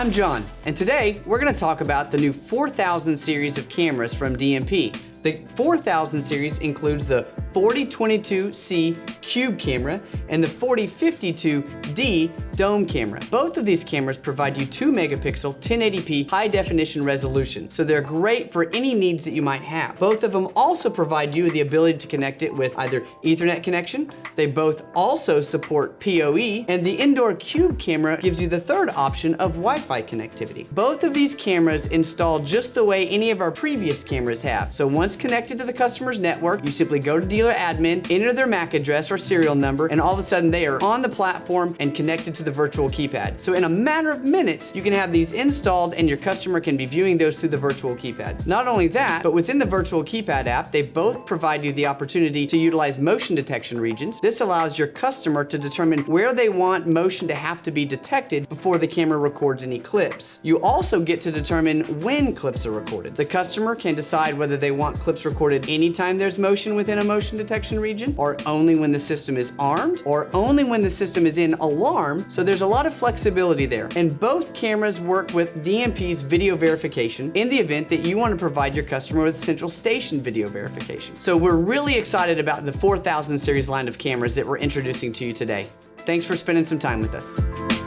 I'm John, and today we're going to talk about the new 4000 series of cameras from DMP. The 4000 series includes the 4022C Cube camera and the 4052D Dome camera. Both of these cameras provide you 2 megapixel 1080p high definition resolution, so they're great for any needs that you might have. Both of them also provide you the ability to connect it with either Ethernet connection. They both also support PoE, and the indoor Cube camera gives you the third option of Wi-Fi connectivity. Both of these cameras install just the way any of our previous cameras have. So once connected to the customer's network, you simply go to dealer admin, enter their MAC address or serial number, and all of a sudden they are on the platform and connected to the virtual keypad. So in a matter of minutes, you can have these installed and your customer can be viewing those through the virtual keypad. Not only that, but within the virtual keypad app, they both provide you the opportunity to utilize motion detection regions. This allows your customer to determine where they want motion to have to be detected before the camera records any clips. You also get to determine when clips are recorded. The customer can decide whether they want clips recorded anytime there's motion within a motion detection region, or only when the system is armed, or only when the system is in alarm. So there's a lot of flexibility there. And both cameras work with DMP's video verification in the event that you want to provide your customer with central station video verification. So we're really excited about the 4000 series line of cameras that we're introducing to you today. Thanks for spending some time with us.